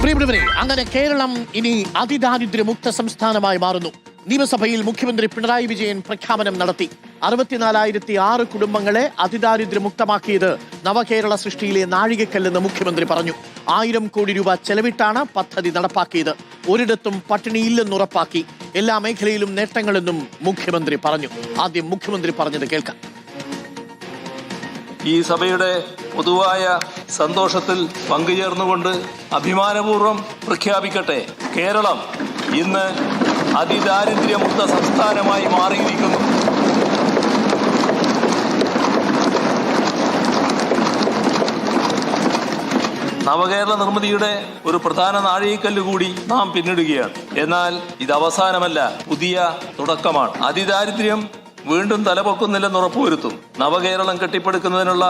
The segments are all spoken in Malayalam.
പ്രിയപ്പെട്ടവരെ, അങ്ങനെ കേരളം ഇനി അതിദാരിദ്ര്യമുക്ത സംസ്ഥാനമായി മാറുന്നു. നിയമസഭയിൽ മുഖ്യമന്ത്രി പിണറായി വിജയൻ പ്രഖ്യാപനം നടത്തി. 64,006 കുടുംബങ്ങളെ അതിദാരിദ്ര്യമുക്തമാക്കിയത് നവകേരള സൃഷ്ടിയിലെ നാഴികക്കല്ലെന്ന് മുഖ്യമന്ത്രി പറഞ്ഞു. 1000 കോടി രൂപ ചെലവിട്ടാണ് പദ്ധതി നടപ്പാക്കിയത്. ഒരിടത്തും പട്ടിണിയില്ലെന്ന് ഉറപ്പാക്കി. എല്ലാ മേഖലയിലും നേട്ടങ്ങളെന്നും മുഖ്യമന്ത്രി പറഞ്ഞു. ആദ്യം മുഖ്യമന്ത്രി പറഞ്ഞത് കേൾക്കാം. ഈ സഭയുടെ പൊതുവായ സന്തോഷത്തിൽ പങ്കുചേർന്നുകൊണ്ട് അഭിമാനപൂർവ്വം പ്രഖ്യാപിക്കട്ടെ, കേരളം ഇന്ന് അതിദാരിദ്ര്യമുക്ത സംസ്ഥാനമായി മാറിയിരിക്കുന്നു. നവകേരള നിർമ്മിതിയുടെ ഒരു പ്രധാന നാഴികക്കല്ല് കൂടി നാം പിന്നിടുകയാണ്. എന്നാൽ ഇത് അവസാനമല്ല, പുതിയ തുടക്കമാണ്. അതിദാരിദ്ര്യം വീണ്ടും തലപൊക്കുന്നില്ലെന്ന് ഉറപ്പുവരുത്തും. നവകേരളം കെട്ടിപ്പടുക്കുന്നതിനുള്ള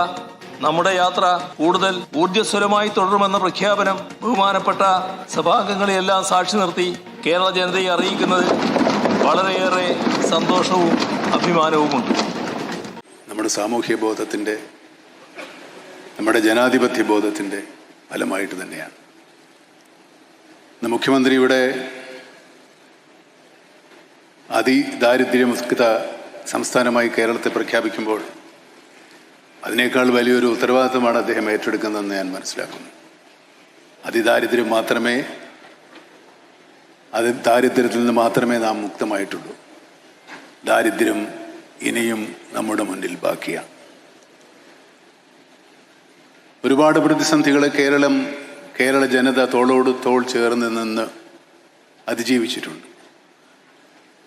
നമ്മുടെ യാത്ര കൂടുതൽ ഊർജ്ജസ്വലമായി തുടരുമെന്ന പ്രഖ്യാപനം ബഹുമാനപ്പെട്ട സഭാംഗങ്ങളെയെല്ലാം സാക്ഷി നിർത്തി കേരള ജനതയെ അറിയിക്കുന്നതിൽ വളരെയേറെ സന്തോഷവും അഭിമാനവുമുണ്ട്. നമ്മുടെ സാമൂഹ്യ ബോധത്തിൻ്റെ, നമ്മുടെ ജനാധിപത്യ ബോധത്തിൻ്റെ ഫലമായിട്ട് തന്നെയാണ് മുഖ്യമന്ത്രിയുടെ അതിദാരിദ്ര്യമുക്ത സംസ്ഥാനമായി കേരളത്തെ പ്രഖ്യാപിക്കുമ്പോൾ അതിനേക്കാൾ വലിയൊരു ഉത്തരവാദിത്തമാണ് അദ്ദേഹം ഏറ്റെടുക്കുന്നതെന്ന് ഞാൻ മനസ്സിലാക്കുന്നു. ദാരിദ്ര്യത്തിൽ നിന്ന് മാത്രമേ നാം മുക്തമായിട്ടുള്ളൂ. ദാരിദ്ര്യം ഇനിയും നമ്മുടെ മുന്നിൽ ബാക്കിയാണ്. ഒരുപാട് പ്രതിസന്ധികളെ കേരള ജനത തോളോട് തോൾ ചേർന്ന് നിന്ന് അതിജീവിച്ചിട്ടുണ്ട്.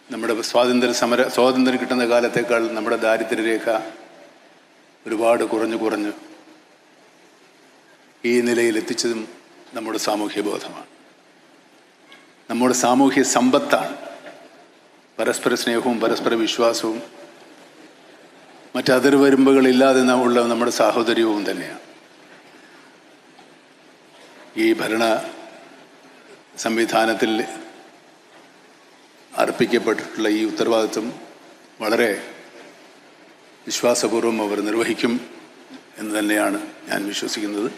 നമ്മുടെ സ്വാതന്ത്ര്യം കിട്ടുന്ന കാലത്തേക്കാൾ നമ്മുടെ ദാരിദ്ര്യരേഖ ഒരുപാട് കുറഞ്ഞു ഈ നിലയിൽ എത്തിച്ചതും നമ്മുടെ സാമൂഹ്യ ബോധമാണ്, നമ്മുടെ സാമൂഹ്യ സമ്പത്താണ്. പരസ്പര സ്നേഹവും പരസ്പര വിശ്വാസവും മറ്റതിർവരുമ്പുകളില്ലാതെ ഉള്ള നമ്മുടെ സാഹോദര്യവും തന്നെയാണ്. ഈ ഭരണ സംവിധാനത്തിൽ അർപ്പിക്കപ്പെട്ടിട്ടുള്ള ഈ ഉത്തരവാദിത്വം വളരെ വിശ്വാസപൂർവ്വം അവർ നിർവഹിക്കും എന്ന് തന്നെയാണ് ഞാൻ വിശ്വസിക്കുന്നത്.